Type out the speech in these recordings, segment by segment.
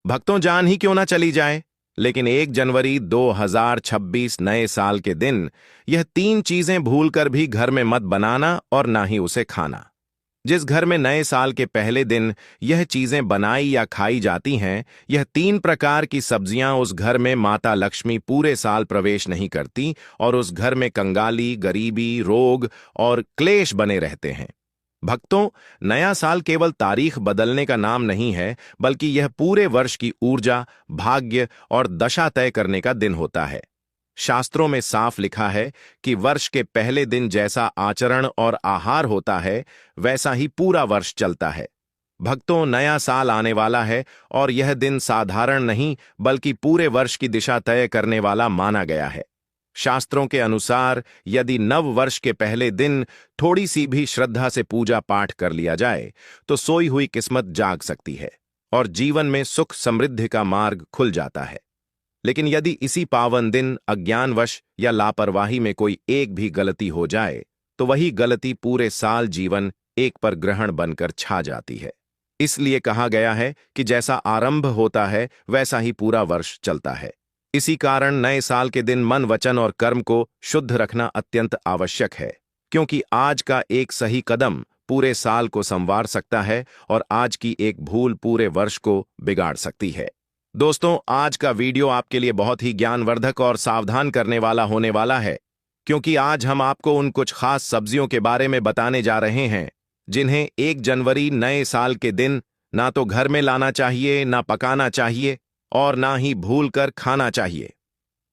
भक्तों, जान ही क्यों ना चली जाए, लेकिन 1 जनवरी 2026 नए साल के दिन यह तीन चीजें भूलकर भी घर में मत बनाना और ना ही उसे खाना। जिस घर में नए साल के पहले दिन यह चीजें बनाई या खाई जाती हैं, यह तीन प्रकार की सब्जियां, उस घर में माता लक्ष्मी पूरे साल प्रवेश नहीं करती और उस घर में कंगाली, गरीबी, रोग और क्लेश बने रहते हैं। भक्तों, नया साल केवल तारीख बदलने का नाम नहीं है, बल्कि यह पूरे वर्ष की ऊर्जा, भाग्य और दशा तय करने का दिन होता है। शास्त्रों में साफ लिखा है कि वर्ष के पहले दिन जैसा आचरण और आहार होता है, वैसा ही पूरा वर्ष चलता है। भक्तों, नया साल आने वाला है और यह दिन साधारण नहीं, बल्कि पूरे वर्ष की दिशा तय करने वाला माना गया है। शास्त्रों के अनुसार यदि नव वर्ष के पहले दिन थोड़ी सी भी श्रद्धा से पूजा पाठ कर लिया जाए, तो सोई हुई किस्मत जाग सकती है और जीवन में सुख समृद्धि का मार्ग खुल जाता है। लेकिन यदि इसी पावन दिन अज्ञानवश या लापरवाही में कोई एक भी गलती हो जाए, तो वही गलती पूरे साल जीवन एक पर ग्रहण बनकर छा जाती है। इसलिए कहा गया है कि जैसा आरंभ होता है, वैसा ही पूरा वर्ष चलता है। इसी कारण नए साल के दिन मन, वचन और कर्म को शुद्ध रखना अत्यंत आवश्यक है, क्योंकि आज का एक सही कदम पूरे साल को संवार सकता है और आज की एक भूल पूरे वर्ष को बिगाड़ सकती है। दोस्तों, आज का वीडियो आपके लिए बहुत ही ज्ञानवर्धक और सावधान करने वाला होने वाला है, क्योंकि आज हम आपको उन कुछ खास सब्जियों के बारे में बताने जा रहे हैं जिन्हें 1 जनवरी नए साल के दिन ना तो घर में लाना चाहिए, ना पकाना चाहिए और ना ही भूलकर खाना चाहिए।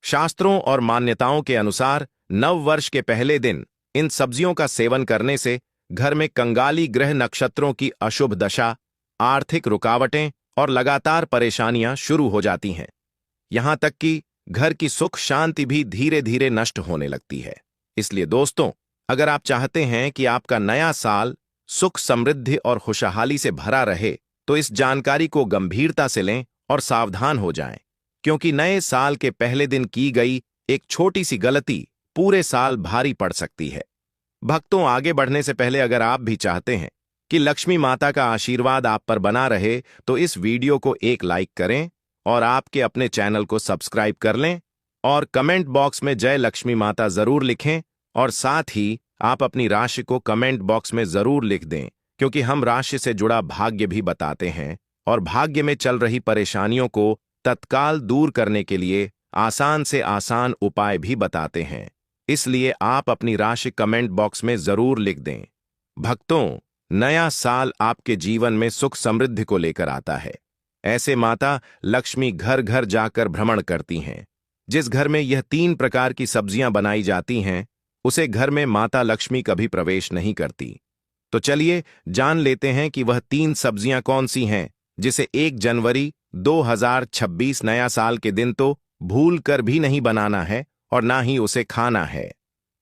शास्त्रों और मान्यताओं के अनुसार नव वर्ष के पहले दिन इन सब्जियों का सेवन करने से घर में कंगाली ग्रह नक्षत्रों की अशुभ दशा, आर्थिक रुकावटें और लगातार परेशानियां शुरू हो जाती हैं। यहां तक कि घर की सुख शांति भी धीरे धीरे नष्ट होने लगती है। इसलिए दोस्तों, अगर आप चाहते हैं कि आपका नया साल सुख, समृद्धि और खुशहाली से भरा रहे, तो इस जानकारी को गंभीरता से लें और सावधान हो जाएं, क्योंकि नए साल के पहले दिन की गई एक छोटी सी गलती पूरे साल भारी पड़ सकती है। भक्तों, आगे बढ़ने से पहले अगर आप भी चाहते हैं कि लक्ष्मी माता का आशीर्वाद आप पर बना रहे, तो इस वीडियो को एक लाइक करें और आपके अपने चैनल को सब्सक्राइब कर लें और कमेंट बॉक्स में जय लक्ष्मी माता जरूर लिखें और साथ ही आप अपनी राशि को कमेंट बॉक्स में जरूर लिख दें, क्योंकि हम राशि से जुड़ा भाग्य भी बताते हैं और भाग्य में चल रही परेशानियों को तत्काल दूर करने के लिए आसान से आसान उपाय भी बताते हैं। इसलिए आप अपनी राशि कमेंट बॉक्स में जरूर लिख दें। भक्तों, नया साल आपके जीवन में सुख समृद्धि को लेकर आता है। ऐसे माता लक्ष्मी घर घर जाकर भ्रमण करती हैं। जिस घर में यह तीन प्रकार की सब्जियां बनाई जाती हैं, उसे घर में माता लक्ष्मी कभी प्रवेश नहीं करती। तो चलिए जान लेते हैं कि वह तीन सब्जियां कौन सी हैं जिसे 1 जनवरी 2026 नया साल के दिन तो भूल कर भी नहीं बनाना है और ना ही उसे खाना है।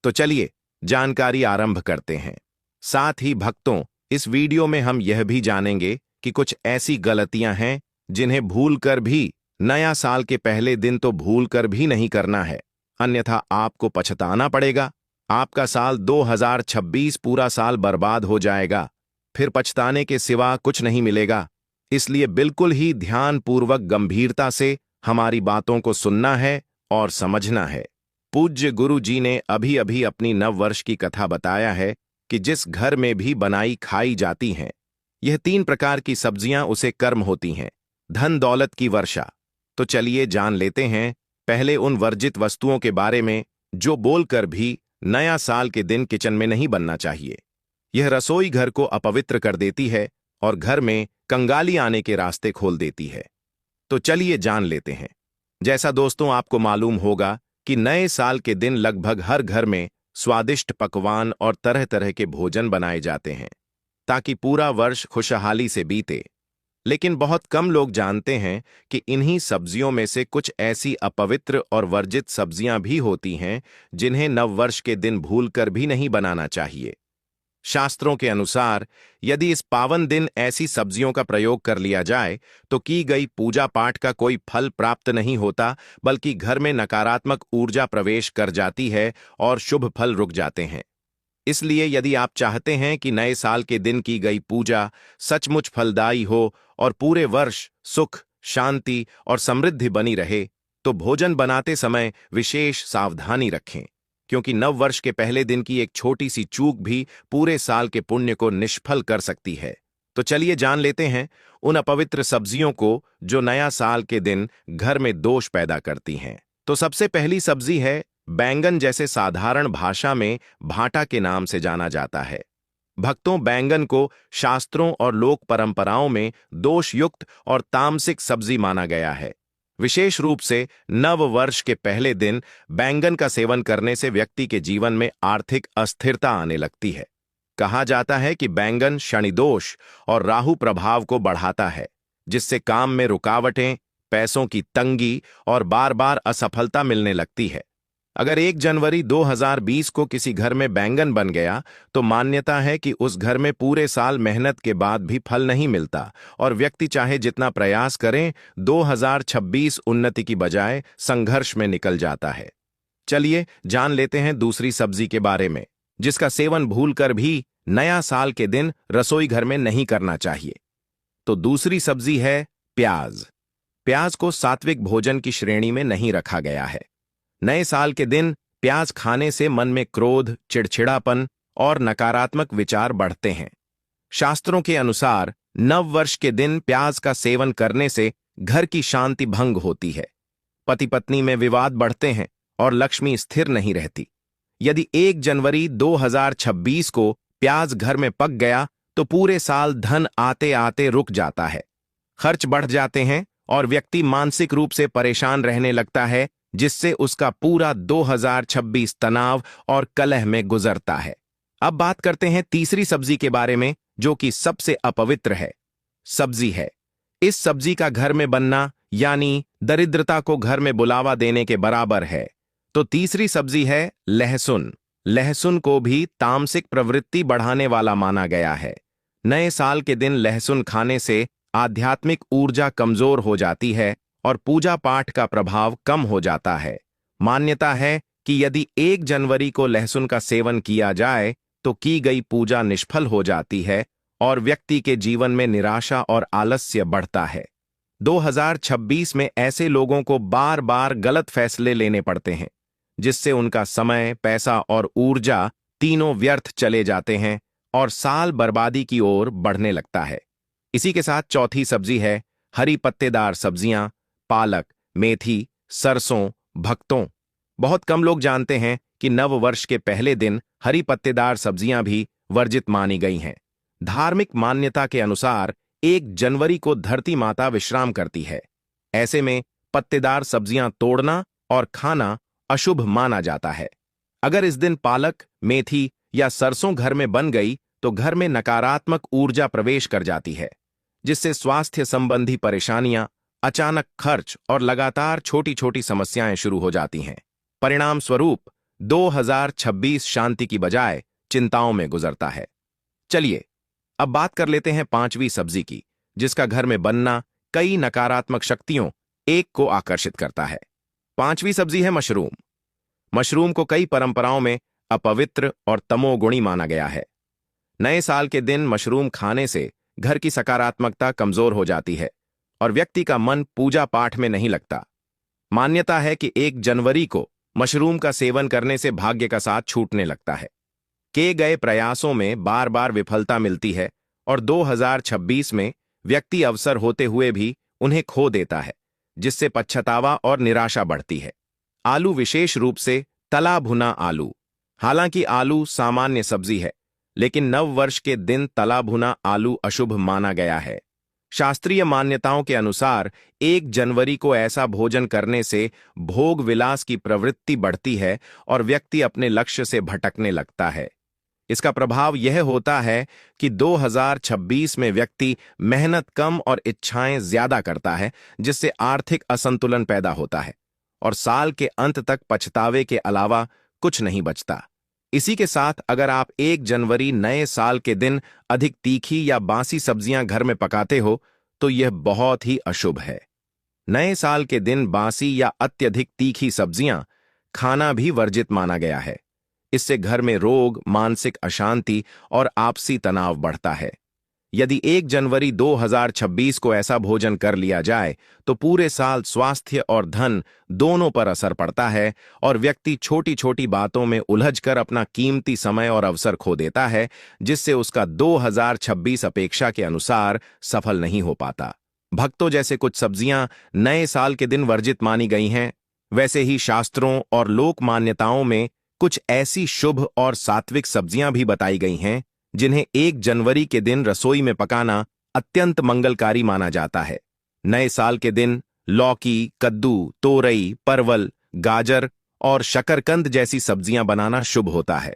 तो चलिए जानकारी आरंभ करते हैं। साथ ही भक्तों, इस वीडियो में हम यह भी जानेंगे कि कुछ ऐसी गलतियां हैं जिन्हें भूलकर भी नया साल के पहले दिन तो भूलकर भी नहीं करना है, अन्यथा आपको पछताना पड़ेगा। आपका साल 2026 पूरा साल बर्बाद हो जाएगा, फिर पछताने के सिवा कुछ नहीं मिलेगा। इसलिए बिल्कुल ही ध्यानपूर्वक गंभीरता से हमारी बातों को सुनना है और समझना है। पूज्य गुरु जी ने अभी अभी अपनी नववर्ष की कथा बताया है कि जिस घर में भी बनाई खाई जाती हैं, यह तीन प्रकार की सब्जियां उसे कर्म होती हैं, धन दौलत की वर्षा। तो चलिए जान लेते हैं पहले उन वर्जित वस्तुओं के बारे में जो बोलकर भी नया साल के दिन किचन में नहीं बनना चाहिए। यह रसोई घर को अपवित्र कर देती है और घर में कंगाली आने के रास्ते खोल देती है। तो चलिए जान लेते हैं। जैसा दोस्तों आपको मालूम होगा कि नए साल के दिन लगभग हर घर में स्वादिष्ट पकवान और तरह तरह के भोजन बनाए जाते हैं ताकि पूरा वर्ष खुशहाली से बीते। लेकिन बहुत कम लोग जानते हैं कि इन्हीं सब्जियों में से कुछ ऐसी अपवित्र और वर्जित सब्जियां भी होती हैं जिन्हें नववर्ष के दिन भूलकर भी नहीं बनाना चाहिए। शास्त्रों के अनुसार यदि इस पावन दिन ऐसी सब्जियों का प्रयोग कर लिया जाए, तो की गई पूजा पाठ का कोई फल प्राप्त नहीं होता, बल्कि घर में नकारात्मक ऊर्जा प्रवेश कर जाती है और शुभ फल रुक जाते हैं। इसलिए यदि आप चाहते हैं कि नए साल के दिन की गई पूजा सचमुच फलदायी हो और पूरे वर्ष सुख, शांति और समृद्धि बनी रहे, तो भोजन बनाते समय विशेष सावधानी रखें, क्योंकि नव वर्ष के पहले दिन की एक छोटी सी चूक भी पूरे साल के पुण्य को निष्फल कर सकती है। तो चलिए जान लेते हैं उन अपवित्र सब्जियों को जो नया साल के दिन घर में दोष पैदा करती हैं। तो सबसे पहली सब्जी है बैंगन, जैसे साधारण भाषा में भाटा के नाम से जाना जाता है। भक्तों, बैंगन को शास्त्रों और लोक परंपराओं में दोषयुक्त और तामसिक सब्जी माना गया है। विशेष रूप से नव वर्ष के पहले दिन बैंगन का सेवन करने से व्यक्ति के जीवन में आर्थिक अस्थिरता आने लगती है। कहा जाता है कि बैंगन शनिदोष और राहु प्रभाव को बढ़ाता है, जिससे काम में रुकावटें, पैसों की तंगी और बार बार असफलता मिलने लगती है। अगर 1 जनवरी 2020 को किसी घर में बैंगन बन गया, तो मान्यता है कि उस घर में पूरे साल मेहनत के बाद भी फल नहीं मिलता और व्यक्ति चाहे जितना प्रयास करें, 2026 उन्नति की बजाय संघर्ष में निकल जाता है। चलिए जान लेते हैं दूसरी सब्जी के बारे में, जिसका सेवन भूलकर भी नया साल के दिन रसोई घर में नहीं करना चाहिए। तो दूसरी सब्जी है प्याज। प्याज को सात्विक भोजन की श्रेणी में नहीं रखा गया है। नए साल के दिन प्याज खाने से मन में क्रोध, चिड़चिड़ापन और नकारात्मक विचार बढ़ते हैं। शास्त्रों के अनुसार नव वर्ष के दिन प्याज का सेवन करने से घर की शांति भंग होती है, पति पत्नी में विवाद बढ़ते हैं और लक्ष्मी स्थिर नहीं रहती। यदि 1 जनवरी 2026 को प्याज घर में पक गया, तो पूरे साल धन आते आते रुक जाता है, खर्च बढ़ जाते हैं और व्यक्ति मानसिक रूप से परेशान रहने लगता है, जिससे उसका पूरा 2026 तनाव और कलह में गुजरता है। अब बात करते हैं तीसरी सब्जी के बारे में, जो कि सबसे अपवित्र है सब्जी है। इस सब्जी का घर में बनना यानी दरिद्रता को घर में बुलावा देने के बराबर है। तो तीसरी सब्जी है लहसुन। लहसुन को भी तामसिक प्रवृत्ति बढ़ाने वाला माना गया है। नए साल के दिन लहसुन खाने से आध्यात्मिक ऊर्जा कमजोर हो जाती है और पूजा पाठ का प्रभाव कम हो जाता है। मान्यता है कि यदि 1 जनवरी को लहसुन का सेवन किया जाए, तो की गई पूजा निष्फल हो जाती है और व्यक्ति के जीवन में निराशा और आलस्य बढ़ता है। 2026 में ऐसे लोगों को बार बार गलत फैसले लेने पड़ते हैं, जिससे उनका समय, पैसा और ऊर्जा तीनों व्यर्थ चले जाते हैं और साल बर्बादी की ओर बढ़ने लगता है। इसी के साथ चौथी सब्जी है हरी पत्तेदार सब्जियां, पालक, मेथी, सरसों। भक्तों, बहुत कम लोग जानते हैं कि नव वर्ष के पहले दिन हरी पत्तेदार सब्जियां भी वर्जित मानी गई हैं। धार्मिक मान्यता के अनुसार 1 जनवरी को धरती माता विश्राम करती है। ऐसे में पत्तेदार सब्जियां तोड़ना और खाना अशुभ माना जाता है। अगर इस दिन पालक, मेथी या सरसों घर में बन गई, तो घर में नकारात्मक ऊर्जा प्रवेश कर जाती है, जिससे स्वास्थ्य संबंधी परेशानियां, अचानक खर्च और लगातार छोटी छोटी समस्याएं शुरू हो जाती हैं। परिणाम स्वरूप 2026 शांति की बजाय चिंताओं में गुजरता है। चलिए अब बात कर लेते हैं पांचवी सब्जी की, जिसका घर में बनना कई नकारात्मक शक्तियों एक को आकर्षित करता है। पांचवी सब्जी है मशरूम। मशरूम को कई परंपराओं में अपवित्र और तमोगुणी माना गया है। नए साल के दिन मशरूम खाने से घर की सकारात्मकता कमजोर हो जाती है और व्यक्ति का मन पूजा पाठ में नहीं लगता। मान्यता है कि 1 जनवरी को मशरूम का सेवन करने से भाग्य का साथ छूटने लगता है। किए गए प्रयासों में बार बार विफलता मिलती है और 2026 में व्यक्ति अवसर होते हुए भी उन्हें खो देता है, जिससे पछतावा और निराशा बढ़ती है। आलू, विशेष रूप से तला भुना आलू। हालांकि आलू सामान्य सब्जी है, लेकिन नव वर्ष के दिन तला भुना आलू अशुभ माना गया है। शास्त्रीय मान्यताओं के अनुसार 1 जनवरी को ऐसा भोजन करने से भोग विलास की प्रवृत्ति बढ़ती है और व्यक्ति अपने लक्ष्य से भटकने लगता है। इसका प्रभाव यह होता है कि 2026 में व्यक्ति मेहनत कम और इच्छाएं ज्यादा करता है, जिससे आर्थिक असंतुलन पैदा होता है और साल के अंत तक पछतावे के अलावा कुछ नहीं बचता। इसी के साथ अगर आप 1 जनवरी नए साल के दिन अधिक तीखी या बासी सब्जियां घर में पकाते हो, तो यह बहुत ही अशुभ है। नए साल के दिन बासी या अत्यधिक तीखी सब्जियां खाना भी वर्जित माना गया है। इससे घर में रोग, मानसिक अशांति और आपसी तनाव बढ़ता है। यदि 1 जनवरी 2026 को ऐसा भोजन कर लिया जाए तो पूरे साल स्वास्थ्य और धन दोनों पर असर पड़ता है और व्यक्ति छोटी छोटी बातों में उलझकर अपना कीमती समय और अवसर खो देता है, जिससे उसका 2026 अपेक्षा के अनुसार सफल नहीं हो पाता। भक्तों, जैसे कुछ सब्जियां नए साल के दिन वर्जित मानी गई हैं, वैसे ही शास्त्रों और लोक मान्यताओं में कुछ ऐसी शुभ और सात्विक सब्जियां भी बताई गई हैं जिन्हें 1 जनवरी के दिन रसोई में पकाना अत्यंत मंगलकारी माना जाता है। नए साल के दिन लौकी, कद्दू, तोरई, परवल, गाजर और शकरकंद जैसी सब्जियां बनाना शुभ होता है,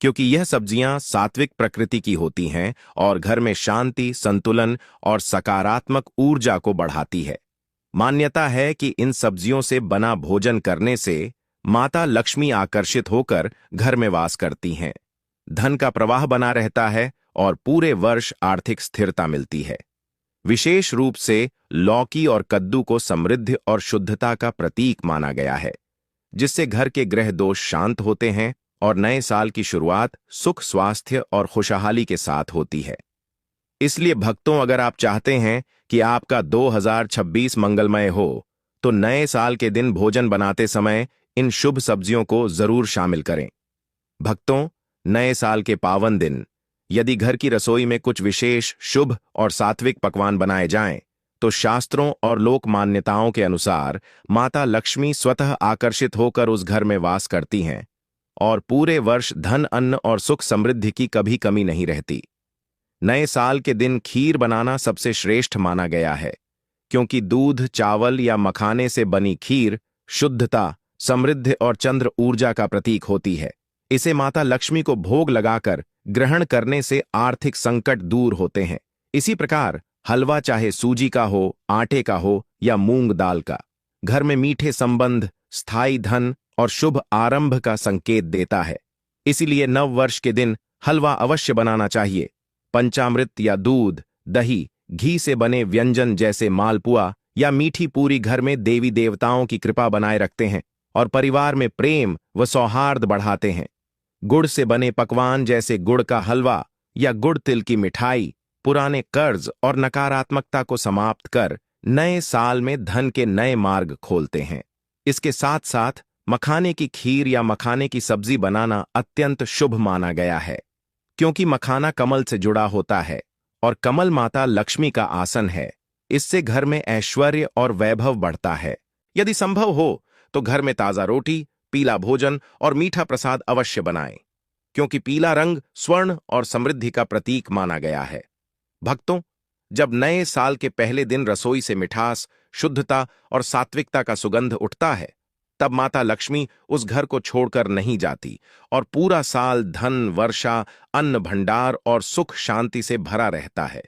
क्योंकि यह सब्जियां सात्विक प्रकृति की होती हैं और घर में शांति, संतुलन और सकारात्मक ऊर्जा को बढ़ाती है। मान्यता है कि इन सब्जियों से बना भोजन करने से माता लक्ष्मी आकर्षित होकर घर में वास करती हैं, धन का प्रवाह बना रहता है और पूरे वर्ष आर्थिक स्थिरता मिलती है। विशेष रूप से लौकी और कद्दू को समृद्धि और शुद्धता का प्रतीक माना गया है, जिससे घर के ग्रह दोष शांत होते हैं और नए साल की शुरुआत सुख, स्वास्थ्य और खुशहाली के साथ होती है। इसलिए भक्तों, अगर आप चाहते हैं कि आपका 2026 मंगलमय हो, तो नए साल के दिन भोजन बनाते समय इन शुभ सब्जियों को जरूर शामिल करें। भक्तों, नए साल के पावन दिन यदि घर की रसोई में कुछ विशेष शुभ और सात्विक पकवान बनाए जाएं, तो शास्त्रों और लोक मान्यताओं के अनुसार माता लक्ष्मी स्वतः आकर्षित होकर उस घर में वास करती हैं और पूरे वर्ष धन, अन्न और सुख समृद्धि की कभी कमी नहीं रहती। नए साल के दिन खीर बनाना सबसे श्रेष्ठ माना गया है, क्योंकि दूध, चावल या मखाने से बनी खीर शुद्धता, समृद्धि और चंद्र ऊर्जा का प्रतीक होती है। इसे माता लक्ष्मी को भोग लगाकर ग्रहण करने से आर्थिक संकट दूर होते हैं। इसी प्रकार हलवा चाहे सूजी का हो, आटे का हो या मूंग दाल का, घर में मीठे संबंध, स्थायी धन और शुभ आरंभ का संकेत देता है। इसीलिए नव वर्ष के दिन हलवा अवश्य बनाना चाहिए। पंचामृत या दूध, दही, घी से बने व्यंजन जैसे मालपुआ या मीठी पूरी घर में देवी देवताओं की कृपा बनाए रखते हैं और परिवार में प्रेम व सौहार्द बढ़ाते हैं। गुड़ से बने पकवान जैसे गुड़ का हलवा या गुड़ तिल की मिठाई पुराने कर्ज और नकारात्मकता को समाप्त कर नए साल में धन के नए मार्ग खोलते हैं। इसके साथ साथ मखाने की खीर या मखाने की सब्जी बनाना अत्यंत शुभ माना गया है, क्योंकि मखाना कमल से जुड़ा होता है और कमल माता लक्ष्मी का आसन है। इससे घर में ऐश्वर्य और वैभव बढ़ता है। यदि संभव हो तो घर में ताजा रोटी, पीला भोजन और मीठा प्रसाद अवश्य बनाएं, क्योंकि पीला रंग स्वर्ण और समृद्धि का प्रतीक माना गया है। भक्तों, जब नए साल के पहले दिन रसोई से मिठास, शुद्धता और सात्विकता का सुगंध उठता है, तब माता लक्ष्मी उस घर को छोड़कर नहीं जाती और पूरा साल धन, वर्षा, अन्न भंडार और सुख शांति से भरा रहता है।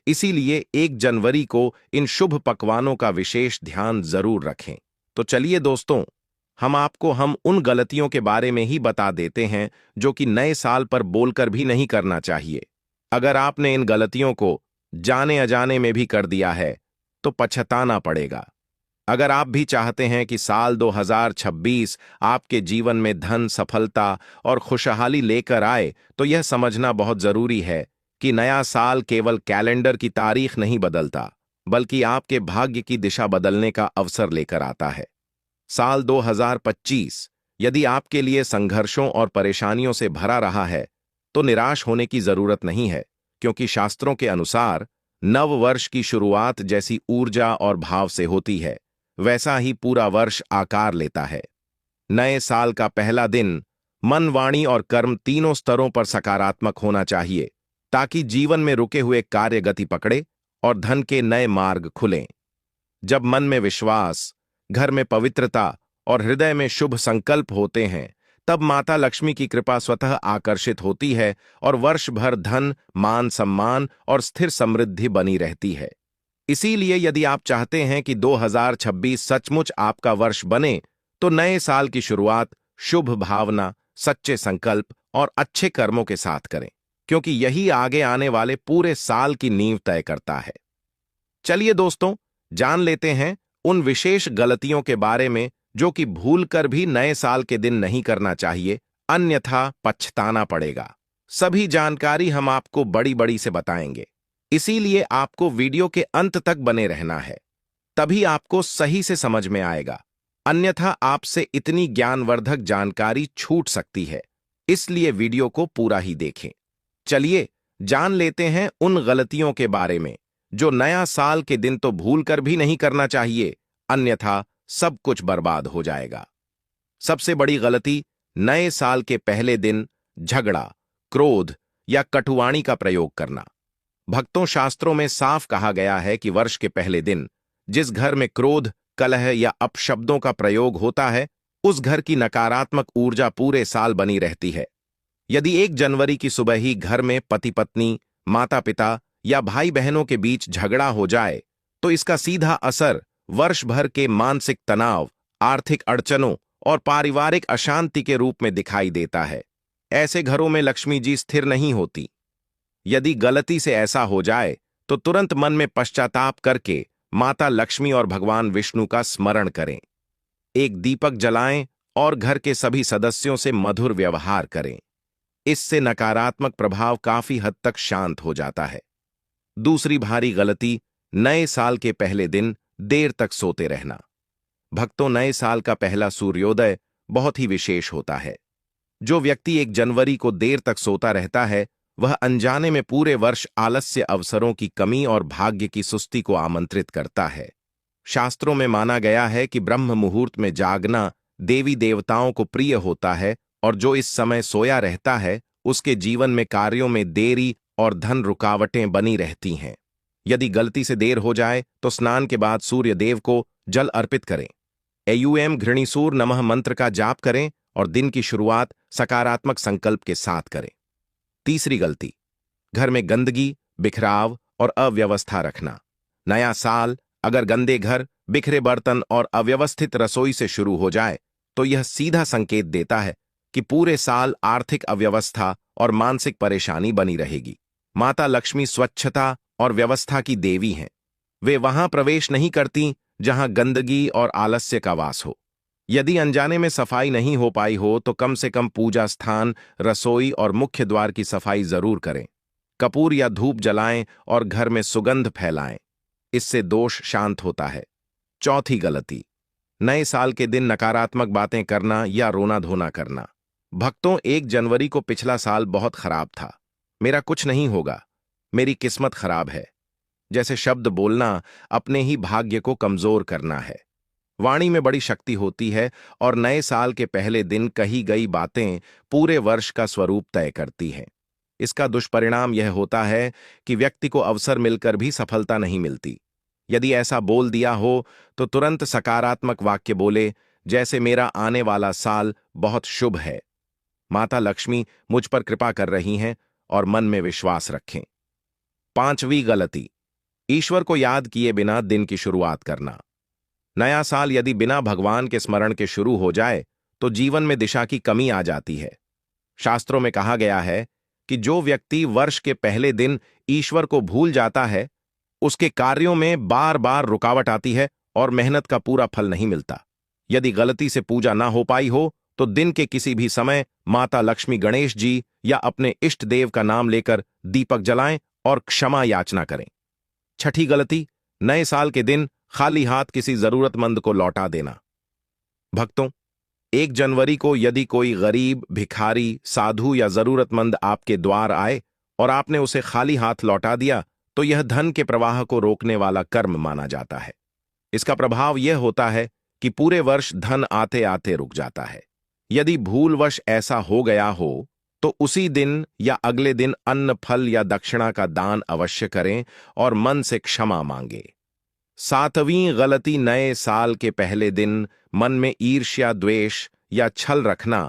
इसीलिए 1 जनवरी को इन शुभ पकवानों का विशेष ध्यान जरूर रखें। तो चलिए दोस्तों, हम उन गलतियों के बारे में ही बता देते हैं जो कि नए साल पर बोलकर भी नहीं करना चाहिए। अगर आपने इन गलतियों को जाने अजाने में भी कर दिया है तो पछताना पड़ेगा। अगर आप भी चाहते हैं कि साल 2026 आपके जीवन में धन, सफलता और खुशहाली लेकर आए, तो यह समझना बहुत जरूरी है कि नया साल केवल कैलेंडर की तारीख नहीं बदलता, बल्कि आपके भाग्य की दिशा बदलने का अवसर लेकर आता है। साल 2025 यदि आपके लिए संघर्षों और परेशानियों से भरा रहा है, तो निराश होने की जरूरत नहीं है, क्योंकि शास्त्रों के अनुसार नव वर्ष की शुरुआत जैसी ऊर्जा और भाव से होती है, वैसा ही पूरा वर्ष आकार लेता है। नए साल का पहला दिन मन, वाणी और कर्म तीनों स्तरों पर सकारात्मक होना चाहिए, ताकि जीवन में रुके हुए कार्य गति पकड़े और धन के नए मार्ग खुलें। जब मन में विश्वास, घर में पवित्रता और हृदय में शुभ संकल्प होते हैं, तब माता लक्ष्मी की कृपा स्वतः आकर्षित होती है और वर्ष भर धन, मान, सम्मान और स्थिर समृद्धि बनी रहती है। इसीलिए यदि आप चाहते हैं कि 2026 सचमुच आपका वर्ष बने, तो नए साल की शुरुआत शुभ भावना, सच्चे संकल्प और अच्छे कर्मों के साथ करें, क्योंकि यही आगे आने वाले पूरे साल की नींव तय करता है। चलिए दोस्तों, जान लेते हैं उन विशेष गलतियों के बारे में जो कि भूलकर भी नए साल के दिन नहीं करना चाहिए, अन्यथा पछताना पड़ेगा। सभी जानकारी हम आपको बड़ी बड़ी से बताएंगे। इसीलिए आपको वीडियो के अंत तक बने रहना है, तभी आपको सही से समझ में आएगा। अन्यथा आपसे इतनी ज्ञानवर्धक जानकारी छूट सकती है, इसलिए वीडियो को पूरा ही देखें। चलिए जान लेते हैं उन गलतियों के बारे में जो नया साल के दिन तो भूल कर भी नहीं करना चाहिए, अन्यथा सब कुछ बर्बाद हो जाएगा। सबसे बड़ी गलती, नए साल के पहले दिन झगड़ा, क्रोध या कटुवाणी का प्रयोग करना। भक्तों, शास्त्रों में साफ कहा गया है कि वर्ष के पहले दिन जिस घर में क्रोध, कलह या अपशब्दों का प्रयोग होता है, उस घर की नकारात्मक ऊर्जा पूरे साल बनी रहती है। यदि 1 जनवरी की सुबह ही घर में पति पत्नी, माता पिता या भाई बहनों के बीच झगड़ा हो जाए, तो इसका सीधा असर वर्ष भर के मानसिक तनाव, आर्थिक अड़चनों और पारिवारिक अशांति के रूप में दिखाई देता है। ऐसे घरों में लक्ष्मी जी स्थिर नहीं होती। यदि गलती से ऐसा हो जाए तो तुरंत मन में पश्चाताप करके माता लक्ष्मी और भगवान विष्णु का स्मरण करें। एक दीपक जलाएं और घर के सभी सदस्यों से मधुर व्यवहार करें। इससे नकारात्मक प्रभाव काफी हद तक शांत हो जाता है। दूसरी भारी गलती, नए साल के पहले दिन देर तक सोते रहना। भक्तों, नए साल का पहला सूर्योदय बहुत ही विशेष होता है। जो व्यक्ति 1 जनवरी को देर तक सोता रहता है, वह अनजाने में पूरे वर्ष आलस्य, अवसरों की कमी और भाग्य की सुस्ती को आमंत्रित करता है। शास्त्रों में माना गया है कि ब्रह्म मुहूर्त में जागना देवी देवताओं को प्रिय होता है और जो इस समय सोया रहता है, उसके जीवन में कार्यों में देरी और धन रुकावटें बनी रहती हैं। यदि गलती से देर हो जाए तो स्नान के बाद सूर्य देव को जल अर्पित करें। एयूएम घृणीसूर नमः मंत्र का जाप करें और दिन की शुरुआत सकारात्मक संकल्प के साथ करें। तीसरी गलती, घर में गंदगी, बिखराव और अव्यवस्था रखना। नया साल अगर गंदे घर, बिखरे बर्तन और अव्यवस्थित रसोई से शुरू हो जाए, तो यह सीधा संकेत देता है कि पूरे साल आर्थिक अव्यवस्था और मानसिक परेशानी बनी रहेगी। माता लक्ष्मी स्वच्छता और व्यवस्था की देवी हैं। वे वहां प्रवेश नहीं करती जहां गंदगी और आलस्य का वास हो। यदि अनजाने में सफाई नहीं हो पाई हो तो कम से कम पूजा स्थान, रसोई और मुख्य द्वार की सफाई जरूर करें। कपूर या धूप जलाएं और घर में सुगंध फैलाएं। इससे दोष शांत होता है। चौथी गलती, नए साल के दिन नकारात्मक बातें करना या रोना धोना करना। भक्तों, 1 जनवरी को पिछला साल बहुत खराब था, मेरा कुछ नहीं होगा, मेरी किस्मत खराब है जैसे शब्द बोलना अपने ही भाग्य को कमजोर करना है। वाणी में बड़ी शक्ति होती है और नए साल के पहले दिन कही गई बातें पूरे वर्ष का स्वरूप तय करती हैं। इसका दुष्परिणाम यह होता है कि व्यक्ति को अवसर मिलकर भी सफलता नहीं मिलती। यदि ऐसा बोल दिया हो तो तुरंत सकारात्मक वाक्य बोले, जैसे मेरा आने वाला साल बहुत शुभ है, माता लक्ष्मी मुझ पर कृपा कर रही हैं, और मन में विश्वास रखें। पांचवी गलती, ईश्वर को याद किए बिना दिन की शुरुआत करना। नया साल यदि बिना भगवान के स्मरण के शुरू हो जाए तो जीवन में दिशा की कमी आ जाती है। शास्त्रों में कहा गया है कि जो व्यक्ति वर्ष के पहले दिन ईश्वर को भूल जाता है, उसके कार्यों में बार बार रुकावट आती है और मेहनत का पूरा फल नहीं मिलता। यदि गलती से पूजा ना हो पाई हो तो दिन के किसी भी समय माता लक्ष्मी, गणेश जी या अपने इष्ट देव का नाम लेकर दीपक जलाएं और क्षमा याचना करें। छठी गलती, नए साल के दिन खाली हाथ किसी जरूरतमंद को लौटा देना। भक्तों, 1 जनवरी को यदि कोई गरीब, भिखारी, साधु या जरूरतमंद आपके द्वार आए और आपने उसे खाली हाथ लौटा दिया, तो यह धन के प्रवाह को रोकने वाला कर्म माना जाता है। इसका प्रभाव यह होता है कि पूरे वर्ष धन आते आते रुक जाता है। यदि भूलवश ऐसा हो गया हो तो उसी दिन या अगले दिन अन्न, फल या दक्षिणा का दान अवश्य करें और मन से क्षमा मांगे। सातवीं गलती, नए साल के पहले दिन मन में ईर्ष्या, द्वेष या छल रखना